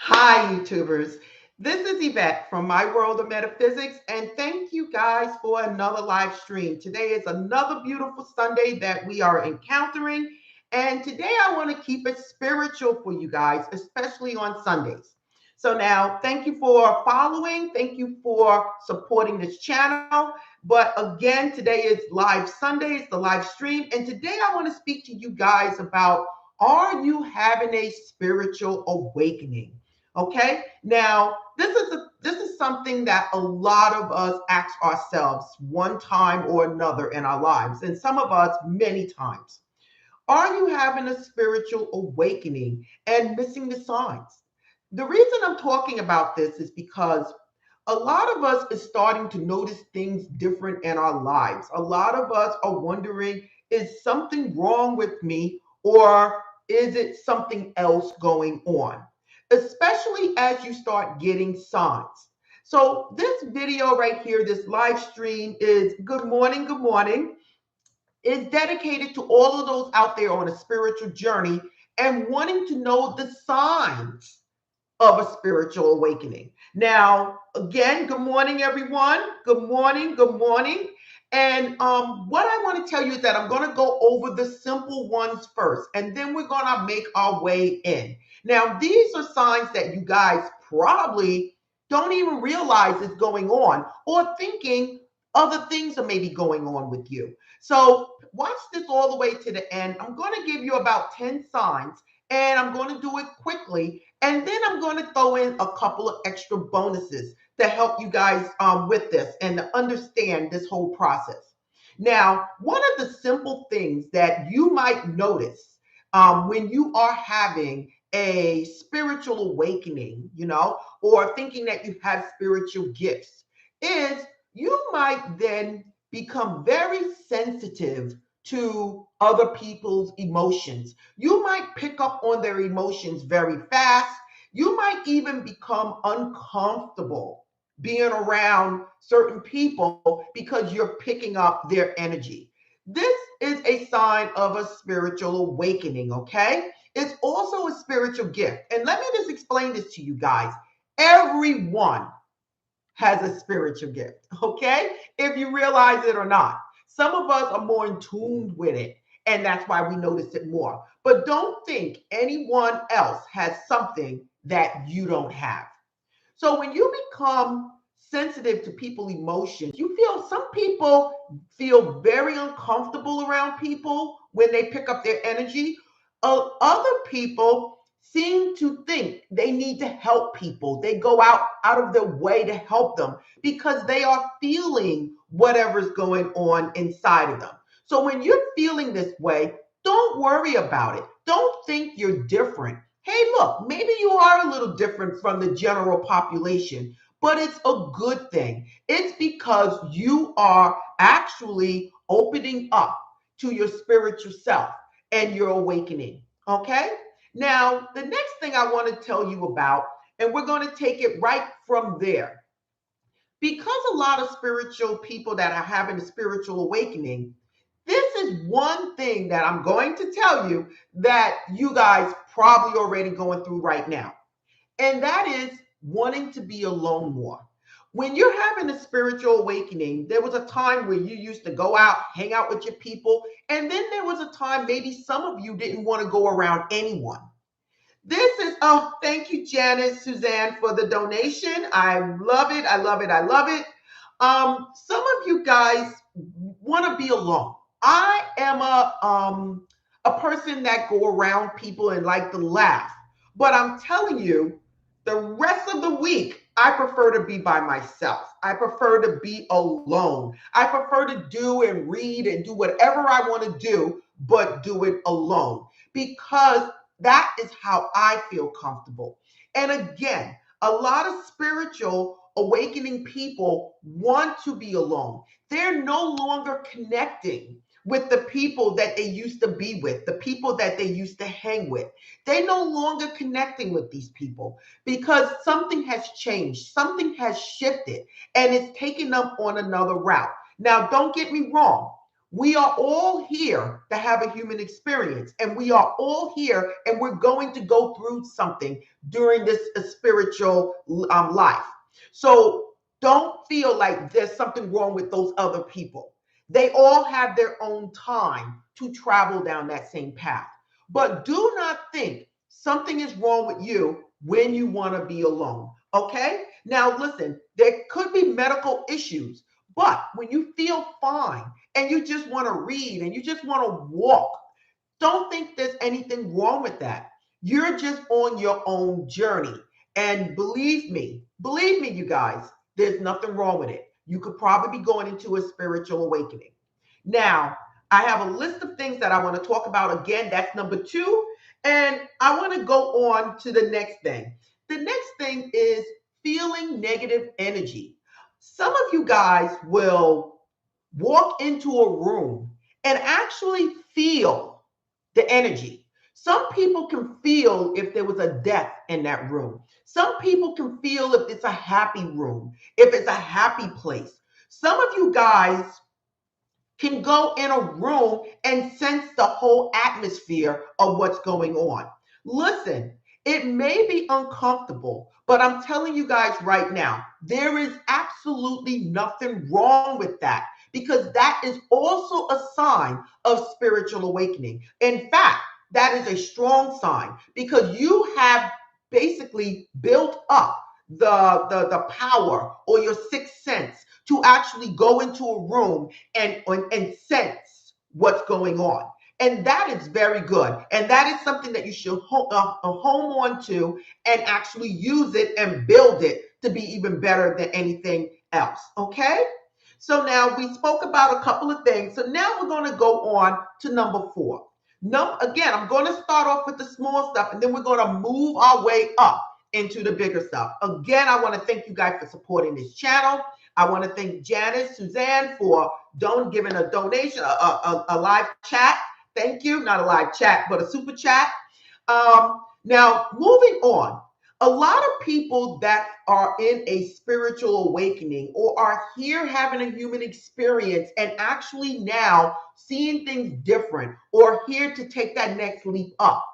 Hi, YouTubers. This is Yvette from My World of Metaphysics, and thank you guys for another live stream. Today is another beautiful Sunday that we are encountering, and today I want to keep it spiritual for you guys, especially on Sundays. So, now thank you for following, thank you for supporting this channel. But again, today is live Sundays, the live stream, and today I want to speak to you guys about, are you having a spiritual awakening? Okay. Now, this is something that a lot of us ask ourselves one time or another in our lives, and some of us many times. Are you having a spiritual awakening and missing the signs? The reason I'm talking about this is because a lot of us is starting to notice things different in our lives. A lot of us are wondering, is something wrong with me, or is it something else going on? Especially as you start getting signs. So this video right here, this live stream is good morning, is dedicated to all of those out there on a spiritual journey and wanting to know the signs of a spiritual awakening. Now, again, good morning, everyone. Good morning. Good morning. And what I want to tell you is that I'm going to go over the simple ones first, and then we're going to make our way in. Now, these are signs that you guys probably don't even realize is going on, or thinking other things are maybe going on with you. So, watch this all the way to the end. I'm going to give you about 10 signs, and I'm going to do it quickly. And then I'm going to throw in a couple of extra bonuses to help you guys with this and to understand this whole process. Now, one of the simple things that you might notice when you are having a spiritual awakening, or thinking that you have spiritual gifts, is you might then become very sensitive to other people's emotions. You might pick up on their emotions very fast. You might even become uncomfortable being around certain people because you're picking up their energy. This is a sign of a spiritual awakening, okay? It's also a spiritual gift. And let me just explain this to you guys. Everyone has a spiritual gift, okay? If you realize it or not. Some of us are more in tune with it, and that's why we notice it more. But don't think anyone else has something that you don't have. So when you become sensitive to people's emotions, you feel, some people feel very uncomfortable around people when they pick up their energy. Other people seem to think they need to help people. They go out of their way to help them because they are feeling whatever's going on inside of them. So when you're feeling this way, don't worry about it. Don't think you're different. Hey, look, maybe you are a little different from the general population, but it's a good thing. It's because you are actually opening up to your spiritual self and you're awakening. Okay? Now, the next thing I want to tell you about, and we're going to take it right from there. Because a lot of spiritual people that are having a spiritual awakening, this is one thing that I'm going to tell you that you guys probably already going through right now. And that is wanting to be alone more. When you're having a spiritual awakening, there was a time where you used to go out, hang out with your people, and then there was a time maybe some of you didn't want to go around anyone. This is, oh, thank you, Janice, Suzanne, for the donation. I love it. I love it. I love it. Some of you guys want to be alone. I am a person that go around people and like to laugh, but I'm telling you, the rest of the week, I prefer to be by myself. I prefer to be alone. I prefer to do and read and do whatever I want to do, but do it alone because that is how I feel comfortable. And again, a lot of spiritual awakening people want to be alone. They're no longer connecting with the people that they used to be with, the people that they used to hang with. They're no longer connecting with these people because something has changed, something has shifted, and it's taken them on another route. Now, don't get me wrong. We are all here to have a human experience, and we are all here and we're going to go through something during this spiritual life. So don't feel like there's something wrong with those other people. They all have their own time to travel down that same path. But do not think something is wrong with you when you want to be alone. Okay? Now, listen, there could be medical issues, but when you feel fine and you just want to read and you just want to walk, don't think there's anything wrong with that. You're just on your own journey. And believe me, you guys, there's nothing wrong with it. You could probably be going into a spiritual awakening. Now, I have a list of things that I want to talk about. Again, that's number 2. And I want to go on to the next thing. The next thing is feeling negative energy. Some of you guys will walk into a room and actually feel the energy. Some people can feel if there was a death in that room. Some people can feel if it's a happy room, if it's a happy place. Some of you guys can go in a room and sense the whole atmosphere of what's going on. Listen, it may be uncomfortable, but I'm telling you guys right now, there is absolutely nothing wrong with that because that is also a sign of spiritual awakening. In fact, that is a strong sign because you have basically built up the power or your sixth sense to actually go into a room and sense what's going on. And that is very good. And that is something that you should home on to and actually use it and build it to be even better than anything else. Okay? So now we spoke about a couple of things. So now we're going to go on to number 4. Again, I'm going to start off with the small stuff and then we're going to move our way up into the bigger stuff. Again, I want to thank you guys for supporting this channel. I want to thank Janice, Suzanne for giving a donation, a live chat. Thank you. Not a live chat, but a super chat. Now, moving on. A lot of people that are in a spiritual awakening or are here having a human experience and actually now seeing things different or here to take that next leap up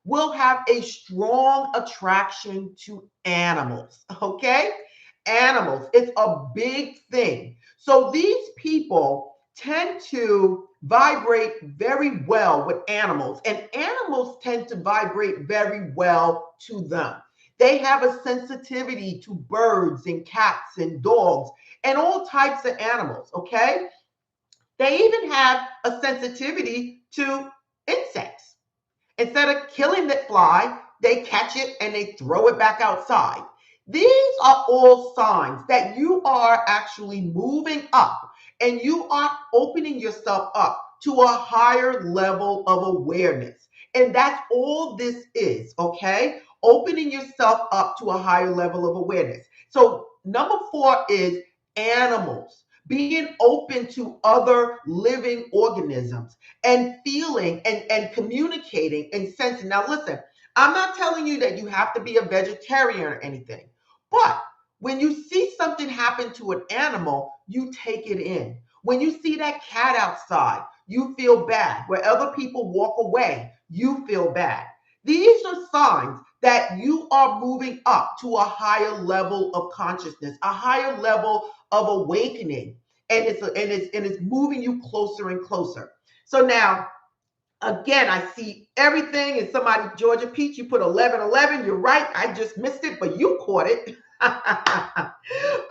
will have a strong attraction to animals, okay? Animals, it's a big thing. So these people tend to vibrate very well with animals, and animals tend to vibrate very well to them. They have a sensitivity to birds and cats and dogs and all types of animals, okay? They even have a sensitivity to insects. Instead of killing the fly, they catch it and they throw it back outside. These are all signs that you are actually moving up and you are opening yourself up to a higher level of awareness. And that's all this is, okay? Opening yourself up to a higher level of awareness. So number 4 is animals. Being open to other living organisms and feeling and communicating and sensing. Now, listen, I'm not telling you that you have to be a vegetarian or anything, but when you see something happen to an animal, you take it in. When you see that cat outside, you feel bad. Where other people walk away, you feel bad. These are signs that you are moving up to a higher level of consciousness, a higher level of awakening, and it's moving you closer and closer. So now, again, I see everything. And somebody, Georgia Peach, you put 1111. You're right. I just missed it, but you caught it.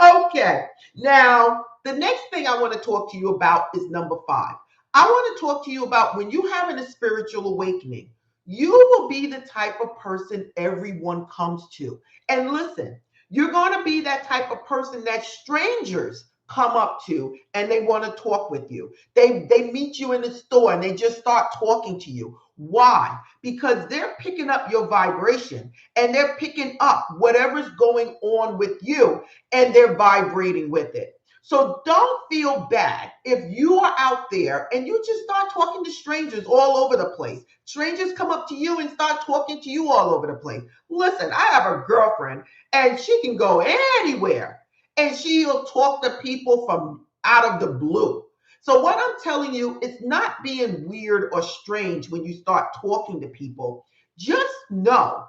Okay. Now, the next thing I want to talk to you about is number 5. I want to talk to you about when you're having a spiritual awakening, you will be the type of person everyone comes to. And listen, you're going to be that type of person that strangers come up to and they want to talk with you. They meet you in the store and they just start talking to you. Why? Because they're picking up your vibration and they're picking up whatever's going on with you and they're vibrating with it. So don't feel bad if you are out there and you just start talking to strangers all over the place. Strangers come up to you and start talking to you all over the place. Listen, I have a girlfriend and she can go anywhere and she'll talk to people from out of the blue. So what I'm telling you, it's not being weird or strange when you start talking to people. Just know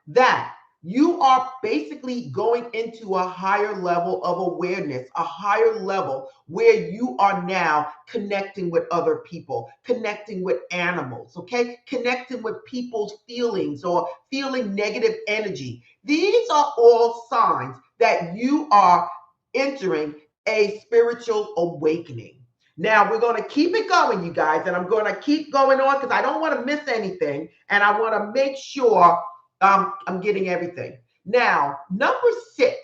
that you are basically going into a higher level of awareness, a higher level where you are now connecting with other people, connecting with animals, okay? Connecting with people's feelings or feeling negative energy. These are all signs that you are entering a spiritual awakening. Now, we're going to keep it going, you guys, and I'm going to keep going on because I don't want to miss anything and I want to make sure I'm getting everything. Now, number 6,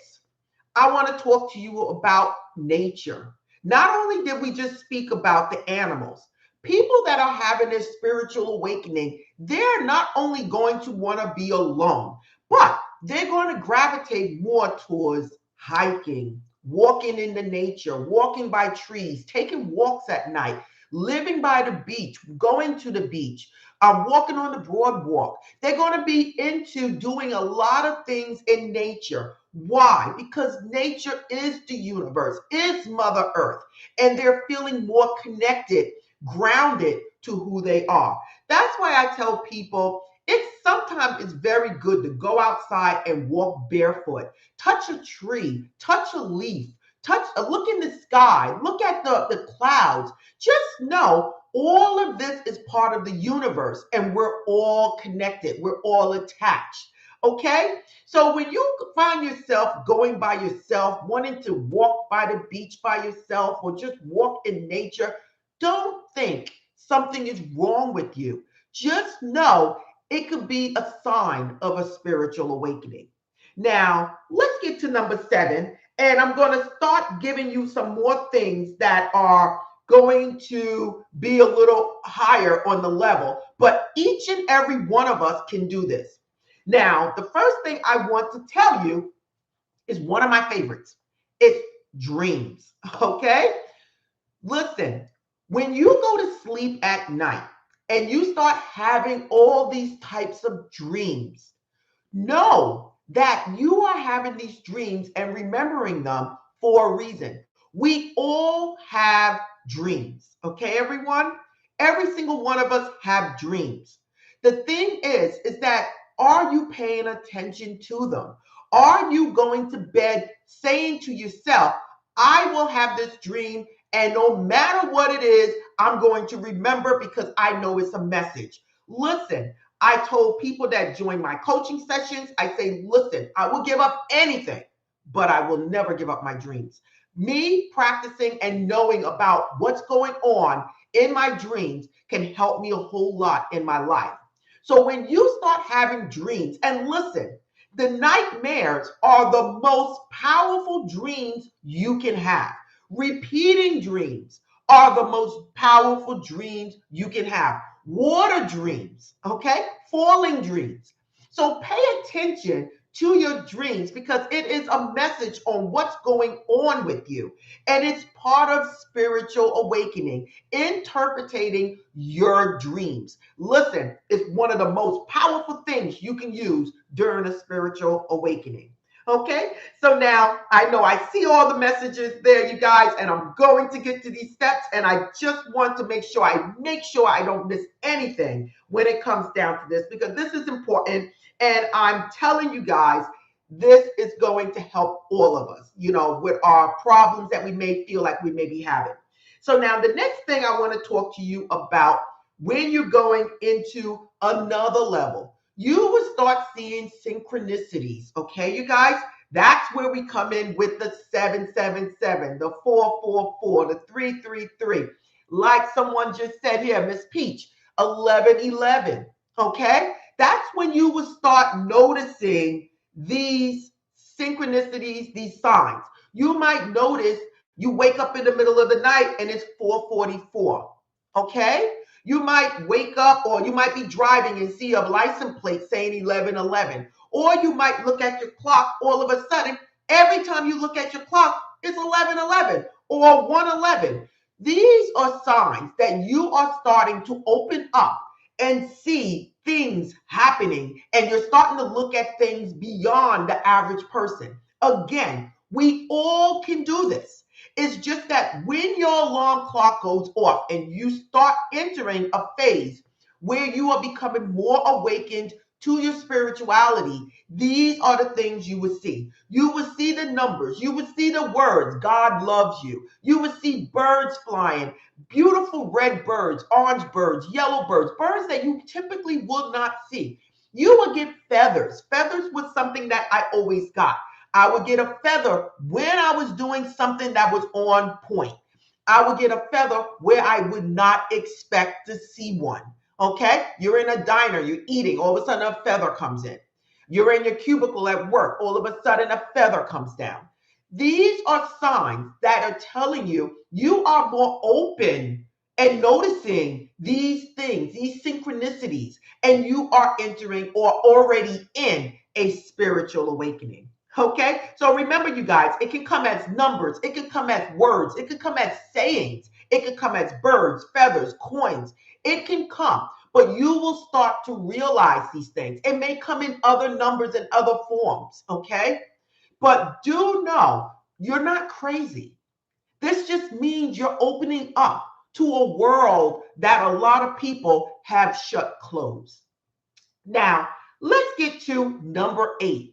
I want to talk to you about nature. Not only did we just speak about the animals, people that are having this spiritual awakening, they're not only going to want to be alone, but they're going to gravitate more towards hiking, walking in the nature, walking by trees, taking walks at night, living by the beach, going to the beach, walking on the boardwalk. They're going to be into doing a lot of things in nature. Why? Because nature is the universe, is Mother Earth, and they're feeling more connected, grounded to who they are. That's why I tell people sometimes it's very good to go outside and walk barefoot, touch a tree, touch a leaf, look in the sky, look at the clouds. Just know all of this is part of the universe and we're all connected. We're all attached. Okay? So when you find yourself going by yourself, wanting to walk by the beach by yourself or just walk in nature, don't think something is wrong with you. Just know it could be a sign of a spiritual awakening. Now, let's get to number 7, and I'm going to start giving you some more things that are going to be a little higher on the level, but each and every one of us can do this. Now, the first thing I want to tell you is one of my favorites. It's dreams, okay? Listen, when you go to sleep at night and you start having all these types of dreams, know that you are having these dreams and remembering them for a reason. We all have dreams, okay, everyone? Every single one of us have dreams. The thing is that are you paying attention to them? Are you going to bed saying to yourself, I will have this dream, and no matter what it is, I'm going to remember because I know it's a message. Listen, I told people that join my coaching sessions, I say, listen, I will give up anything, but I will never give up my dreams. Me practicing and knowing about what's going on in my dreams can help me a whole lot in my life. So when you start having dreams, and listen, the nightmares are the most powerful dreams you can have. Repeating dreams are the most powerful dreams you can have. Water dreams, okay? Falling dreams. So pay attention to your dreams because it is a message on what's going on with you. And it's part of spiritual awakening, interpreting your dreams. Listen, it's one of the most powerful things you can use during a spiritual awakening. Okay, so now I know I see all the messages there, you guys, and I'm going to get to these steps, and I just want to make sure I don't miss anything when it comes down to this, because this is important, and I'm telling you guys, this is going to help all of us, with our problems that we may feel like we may be having. So now the next thing I want to talk to you about when you're going into another level. You will start seeing synchronicities, okay, you guys? That's where we come in with the 777, the 444, the 333. Like someone just said here, Miss Peach, 1111, okay? That's when you will start noticing these synchronicities, these signs. You might notice you wake up in the middle of the night and it's 444, okay? You might wake up or you might be driving and see a license plate saying 1111. Or you might look at your clock all of a sudden. Every time you look at your clock, it's 1111 or 111. These are signs that you are starting to open up and see things happening. And you're starting to look at things beyond the average person. Again, we all can do this. It's just that when your alarm clock goes off and you start entering a phase where you are becoming more awakened to your spirituality, these are the things you would see. You would see the numbers. You would see the words, God loves you. You would see birds flying, beautiful red birds, orange birds, yellow birds, birds that you typically would not see. You would get feathers. Feathers was something that I always got. I would get a feather when I was doing something that was on point. I would get a feather where I would not expect to see one. Okay? You're in a diner, you're eating, all of a sudden a feather comes in. You're in your cubicle at work, all of a sudden a feather comes down. These are signs that are telling you you are more open and noticing these things, these synchronicities, and you are entering or already in a spiritual awakening. Okay, so remember, you guys, it can come as numbers, it can come as words, it can come as sayings, it can come as birds, feathers, coins. It can come, but you will start to realize these things. It may come in other numbers and other forms. Okay, but do know you're not crazy. This just means you're opening up to a world that a lot of people have shut closed. Now, let's get to number nine.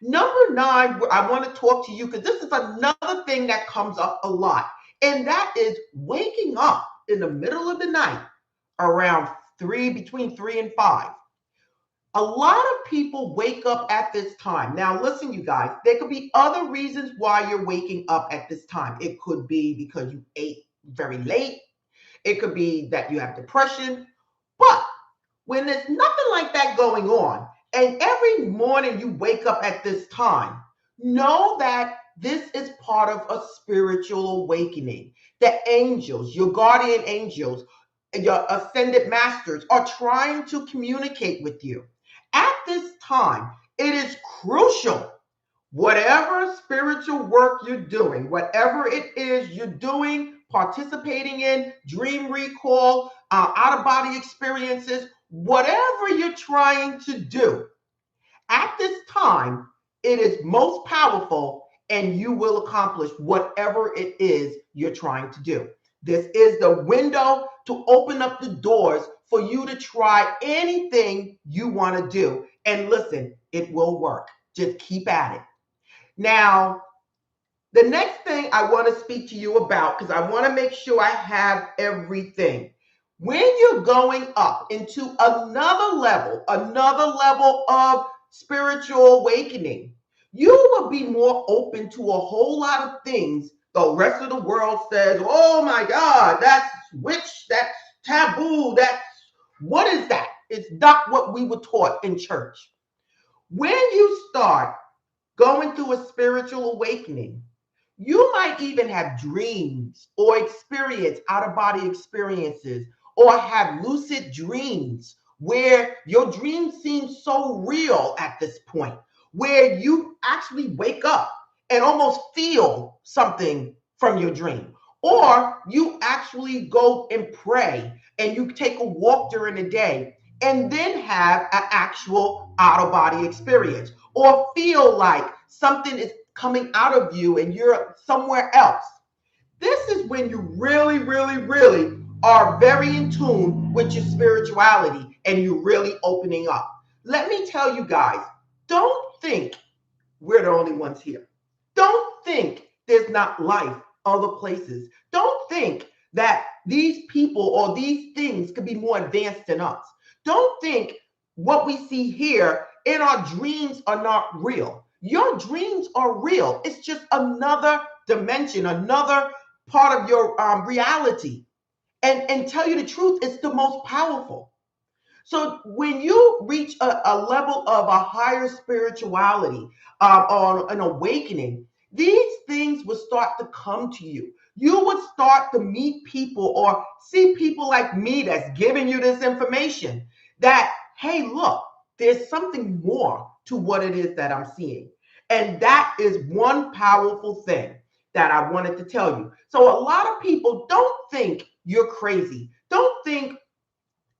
Number nine, I want to talk to you because this is another thing that comes up a lot, and that is waking up in the middle of the night around between 3 and 5. A lot of people wake up at this time. Now, listen, you guys, there could be other reasons why you're waking up at this time. It could be because you ate very late. It could be that you have depression. But when there's nothing like that going on, and every morning you wake up at this time, know that this is part of a spiritual awakening. The angels, your guardian angels, your ascended masters are trying to communicate with you. At this time, it is crucial, whatever spiritual work you're doing, whatever it is you're doing, participating in, dream recall, out of body experiences, whatever you're trying to do, at this time, it is most powerful and you will accomplish whatever it is you're trying to do. This is the window to open up the doors for you to try anything you want to do. And listen, it will work. Just keep at it. Now, the next thing I want to speak to you about, because I want to make sure I have everything. When you're going up into another level of spiritual awakening, you will be more open to a whole lot of things the rest of the world says, oh my God, that's witch, that's taboo, what is that? It's not what we were taught in church. When you start going through a spiritual awakening, you might even have dreams or experience out of body experiences or have lucid dreams where your dreams seem so real at this point, where you actually wake up and almost feel something from your dream. Or you actually go and pray and you take a walk during the day and then have an actual out of body experience or feel like something is coming out of you and you're somewhere else. This is when you really, really, really are very in tune with your spirituality and you're really opening up. Let me tell you guys, don't think we're the only ones here. Don't think there's not life other places. Don't think that these people or these things could be more advanced than us. Don't think what we see here in our dreams are not real. Your dreams are real. It's just another dimension, another part of your reality. And tell you the truth, it's the most powerful. So when you reach a level of a higher spirituality or an awakening, these things will start to come to you. You would start to meet people or see people like me that's giving you this information that, hey, look, there's something more to what it is that I'm seeing. And that is one powerful thing that I wanted to tell you. So a lot of people don't think you're crazy. Don't think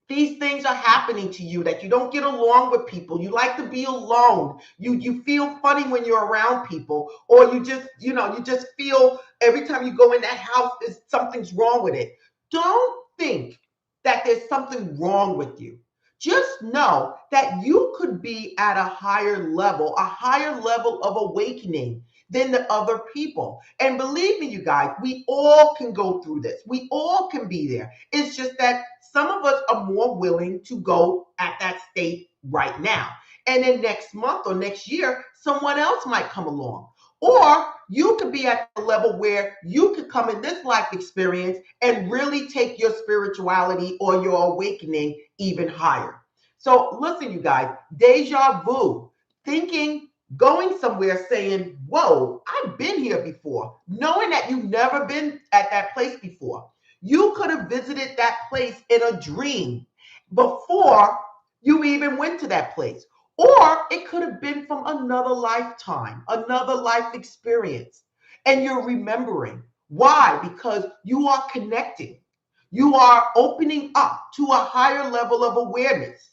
These things are happening to you, that you don't get along with people. You like to be alone. You feel funny when you're around people, or you just, you just feel every time you go in that house, something's wrong with it. Don't think that there's something wrong with you. Just know that you could be at a higher level of awakening than the other people. And believe me, you guys, we all can go through this. We all can be there. It's just that some of us are more willing to go at that state right now. And then next month or next year, someone else might come along. Or you could be at a level where you could come in this life experience and really take your spirituality or your awakening even higher. So listen, you guys, deja vu, thinking, going somewhere saying, whoa, I've been here before, knowing that you've never been at that place before. You could have visited that place in a dream before you even went to that place. Or it could have been from another lifetime, another life experience. And you're remembering. Why? Because you are connecting. You are opening up to a higher level of awareness.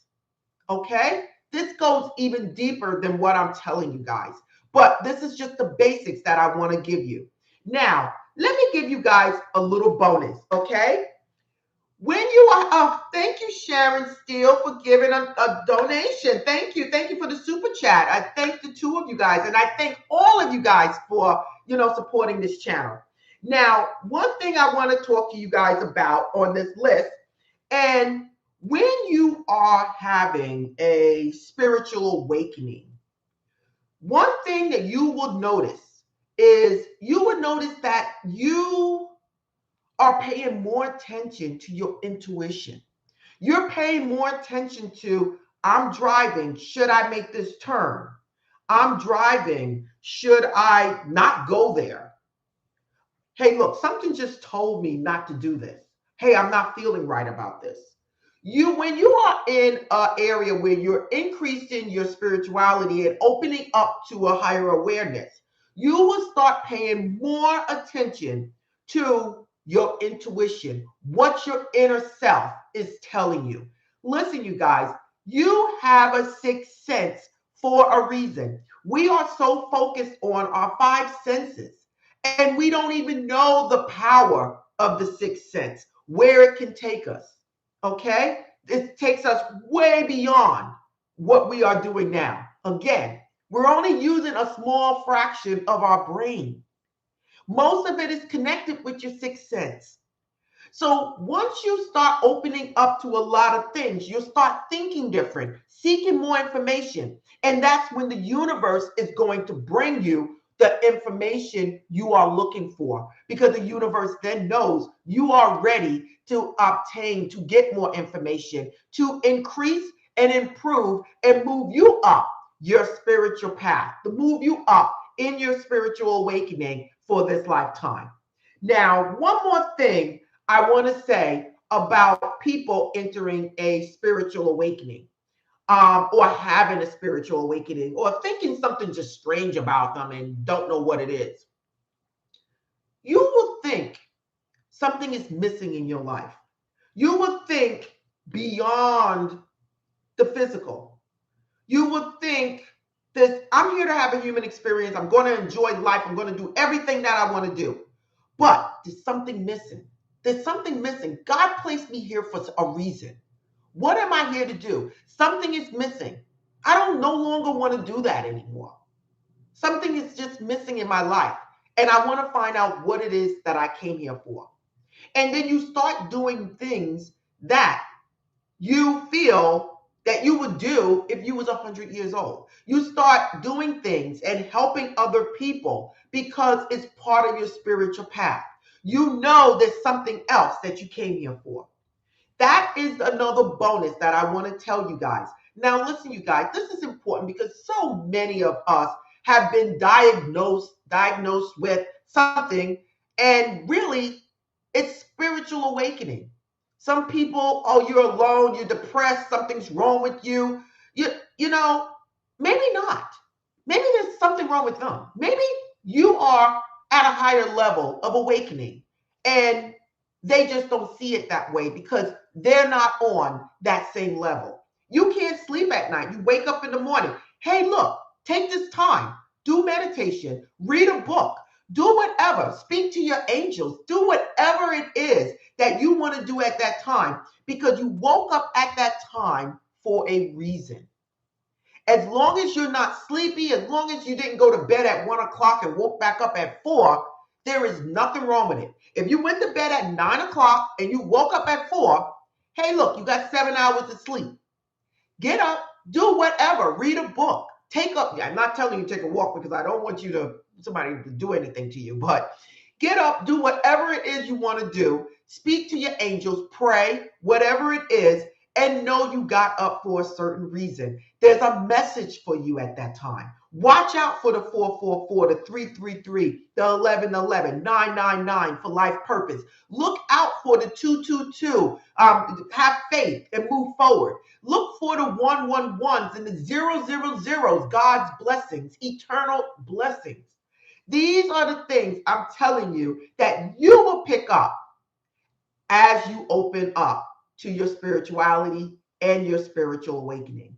Okay? This goes even deeper than what I'm telling you guys. But this is just the basics that I want to give you. Now, let me give you guys a little bonus, okay? When you are, thank you, Sharon Steele, for giving a donation. Thank you. Thank you for the super chat. I thank the two of you guys, and I thank all of you guys for, supporting this channel. Now, one thing I want to talk to you guys about on this list, and when you are having a spiritual awakening, one thing that you will notice is you will notice that you are paying more attention to your intuition. You're paying more attention to, I'm driving, should I make this turn? I'm driving, should I not go there? Hey, look, something just told me not to do this. Hey, I'm not feeling right about this. When you are in an area where you're increasing your spirituality and opening up to a higher awareness, you will start paying more attention to your intuition, what your inner self is telling you. Listen, you guys, you have a sixth sense for a reason. We are so focused on our five senses, and we don't even know the power of the sixth sense, where it can take us. Okay? It takes us way beyond what we are doing now. Again, we're only using a small fraction of our brain. Most of it is connected with your sixth sense. So once you start opening up to a lot of things, you'll start thinking different, seeking more information. And that's when the universe is going to bring you the information you are looking for, because the universe then knows you are ready to obtain, to get more information, to increase and improve and move you up your spiritual path, to move you up in your spiritual awakening for this lifetime. Now, one more thing I want to say about people entering a spiritual awakening, or having a spiritual awakening, or thinking something just strange about them and don't know what it is. You will think something is missing in your life. You will think beyond the physical. You would think that I'm here to have a human experience. I'm going to enjoy life. I'm going to do everything that I want to do. But there's something missing. There's something missing. God placed me here for a reason. What am I here to do? Something is missing. I don't no longer want to do that anymore. Something is just missing in my life. And I want to find out what it is that I came here for. And then you start doing things that you feel that you would do if you was 100 years old. You start doing things and helping other people because it's part of your spiritual path. You know there's something else that you came here for. That is another bonus that I want to tell you guys. Now, listen, you guys, this is important because so many of us have been diagnosed with something, and really, it's spiritual awakening. Some people, oh, you're alone, you're depressed, something's wrong with you. You know, maybe not. Maybe there's something wrong with them. Maybe you are at a higher level of awakening, and they just don't see it that way because they're not on that same level. You can't sleep at night. You wake up in the morning. Hey, look, take this time, do meditation, read a book, do whatever, speak to your angels, do whatever it is that you want to do at that time because you woke up at that time for a reason. As long as you're not sleepy, as long as you didn't go to bed at 1 o'clock and woke back up at 4, there is nothing wrong with it. If you went to bed at 9 o'clock and you woke up at 4, hey, look, you got 7 hours of sleep. Get up, do whatever, read a book, take up. I'm not telling you to take a walk because I don't want somebody to do anything to you, but get up, do whatever it is you want to do, speak to your angels, pray, whatever it is, and know you got up for a certain reason. There's a message for you at that time. Watch out for the 444, the 333, the 1111, 999 for life purpose. Look out for the 222. Have faith and move forward. Look for the 111s and the 000s, God's blessings, eternal blessings. These are the things I'm telling you that you will pick up as you open up to your spirituality and your spiritual awakening.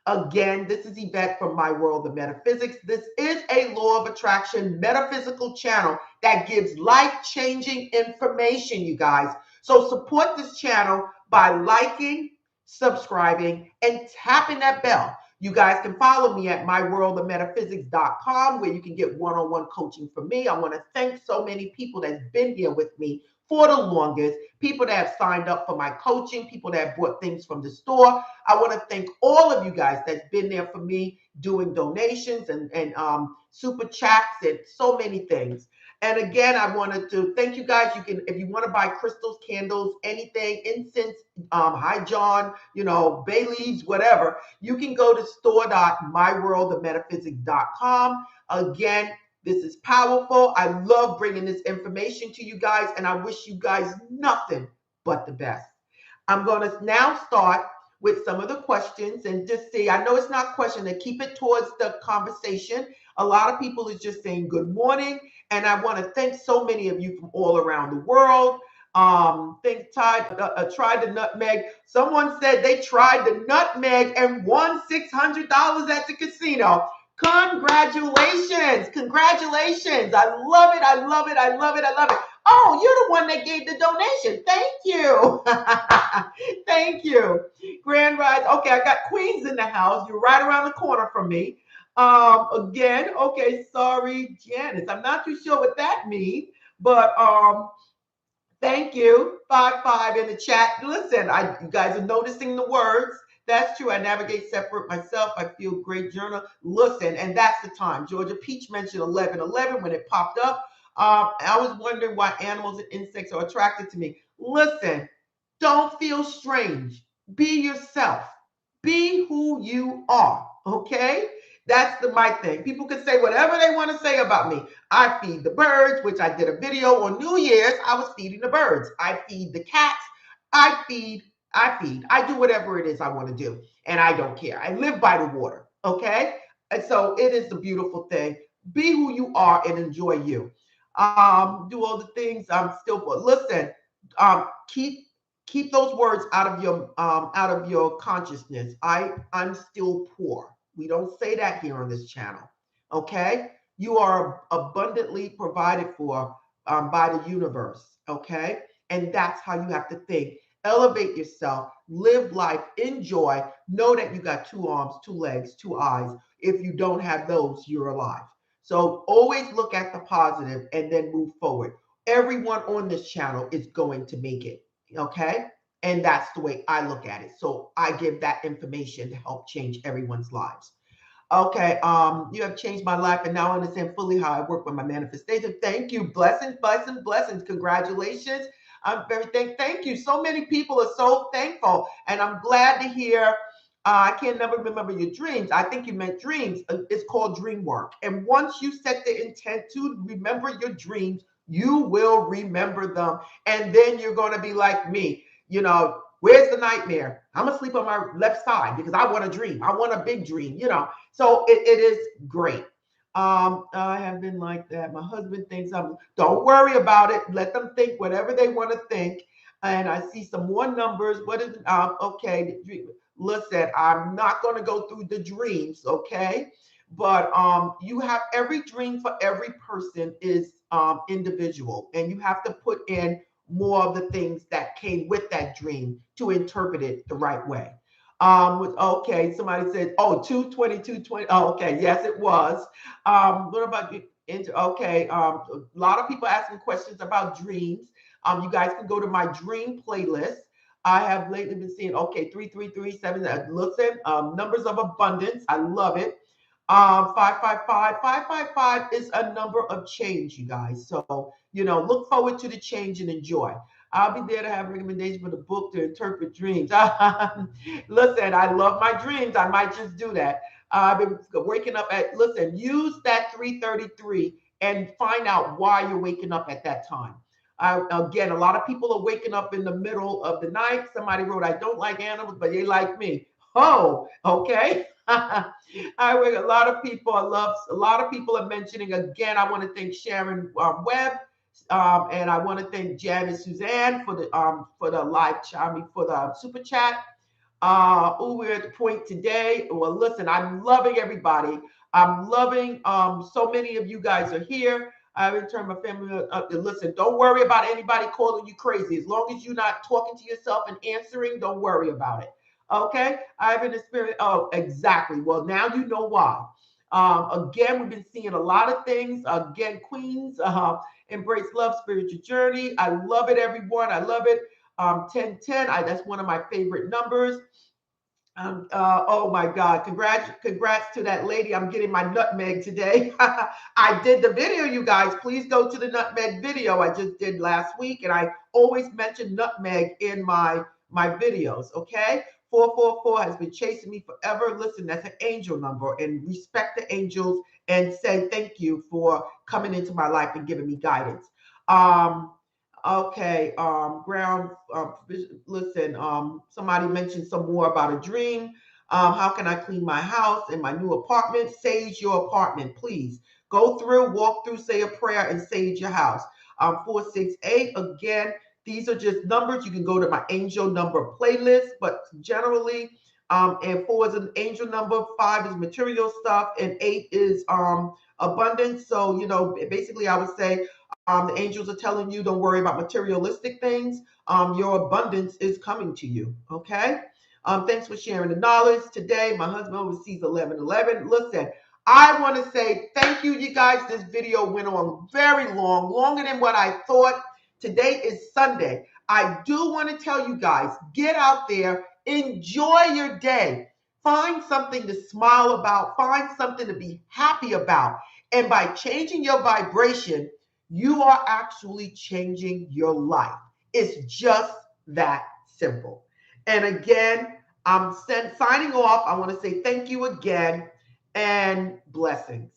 Again, this is Yvette from My World of Metaphysics. This is a law of attraction metaphysical channel that gives life-changing information, you guys. So support this channel by liking, subscribing, and tapping that bell. You guys can follow me at myworldofmetaphysics.com where you can get one-on-one coaching from me. I want to thank so many people that's been here with me for the longest, people that have signed up for my coaching, people that have bought things from the store. I want to thank all of you guys that's been there for me doing donations and super chats and so many things. And again, I wanted to thank you guys. You can, if you want to buy crystals, candles, anything, incense, high John, bay leaves, whatever, you can go to store.myworldofmetaphysics.com. Again, this is powerful. I love bringing this information to you guys, and I wish you guys nothing but the best. I'm going to now start with some of the questions and just see. I know it's not question to keep it towards the conversation. A lot of people is just saying good morning, and I want to thank so many of you from all around the world. Tried the nutmeg. Someone said they tried the nutmeg and won $600 at the casino. Congratulations. Congratulations. I love it. I love it. I love it. I love it. Oh, you're the one that gave the donation. Thank you. Thank you. Grand Rise. Okay, I got Queens in the house. You're right around the corner from me. Again, okay, sorry, Janice. I'm not too sure what that means, but thank you. 5-5 in the chat. Listen, you guys are noticing the words. That's true. I navigate separate myself. I feel great journal. Listen, and that's the time. Georgia Peach mentioned 11:11 when it popped up. I was wondering why animals and insects are attracted to me. Listen, don't feel strange. Be yourself. Be who you are. Okay? That's my thing. People can say whatever they want to say about me. I feed the birds, which I did a video on New Year's. I was feeding the birds. I feed the cats. I feed. I do whatever it is I want to do. And I don't care. I live by the water. Okay? And so it is a beautiful thing. Be who you are and enjoy you. Do all the things. Listen, keep those words out of your consciousness. I'm still poor. We don't say that here on this channel. Okay? You are abundantly provided for by the universe. Okay? And that's how you have to think. Elevate yourself, live life, enjoy, know that you got 2 arms, 2 legs, 2 eyes. If you don't have those, you're alive. So always look at the positive and then move forward. Everyone on this channel is going to make it. Okay? And that's the way I look at it. So I give that information to help change everyone's lives. Okay, you have changed my life and now I understand fully how I work with my manifestation. Thank you. Blessings, blessings, blessings. Congratulations. I'm very thank you. So many people are so thankful. And I'm glad to hear. I can't never remember your dreams. I think you meant dreams. It's called dream work. And once you set the intent to remember your dreams, you will remember them. And then you're going to be like me. Where's the nightmare? I'm going to sleep on my left side because I want a dream. I want a big dream, So it is great. I have been like that. My husband thinks don't worry about it. Let them think whatever they want to think. And I see some more numbers. What is okay? Listen, I'm not going to go through the dreams, okay? But you have every dream for every person is individual, and you have to put in more of the things that came with that dream to interpret it the right way. Okay, somebody said, oh, 22220. Oh, okay, yes, it was. What about you? Okay, a lot of people asking questions about dreams. You guys can go to my dream playlist. I have lately been seeing, okay, 3337. Listen, numbers of abundance. I love it. 555 is a number of change, you guys. So, look forward to the change and enjoy. I'll be there to have recommendations for the book to interpret dreams. Listen, I love my dreams. I might just do that. I've been waking up listen, use that 333 and find out why you're waking up at that time. Again, a lot of people are waking up in the middle of the night. Somebody wrote, I don't like animals, but they like me. Oh, okay. A lot of people I love. A lot of people are mentioning again. I want to thank Sharon Webb, and I want to thank Janice Suzanne for the live chat. I mean, for the super chat. We're at the point today. Well, listen, I'm loving everybody. I'm loving so many of you guys are here. I've been turning my family up. Listen, don't worry about anybody calling you crazy. As long as you're not talking to yourself and answering, don't worry about it. Okay? I've been experiencing. Oh, exactly. Well, now you know why. Again, we've been seeing a lot of things. Again, Queens, embrace love, spiritual journey. I love it, everyone. I love it. 1010, that's one of my favorite numbers. Oh my God! Congrats to that lady. I'm getting my nutmeg today. I did the video, you guys. Please go to the nutmeg video I just did last week, and I always mention nutmeg in my videos. Okay, 444 has been chasing me forever. Listen, that's an angel number, and respect the angels and say thank you for coming into my life and giving me guidance. Um, Okay, ground. Listen, somebody mentioned some more about a dream. How can I clean my house in my new apartment? Sage your apartment, please. Go through, walk through, say a prayer, and sage your house. 468. Again, these are just numbers. You can go to my angel number playlist, but generally, and 4 is an angel number, 5 is material stuff, and 8 is abundance. So, basically, I would say the angels are telling you don't worry about materialistic things. Your abundance is coming to you. Okay. Thanks for sharing the knowledge today. My husband oversees 1111. Listen, I want to say thank you, you guys. This video went on very long, longer than what I thought. Today is Sunday. I do want to tell you guys, get out there, enjoy your day. Find something to smile about, find something to be happy about. And by changing your vibration, you are actually changing your life. It's just that simple. And again, I'm signing off. I want to say thank you again and blessings.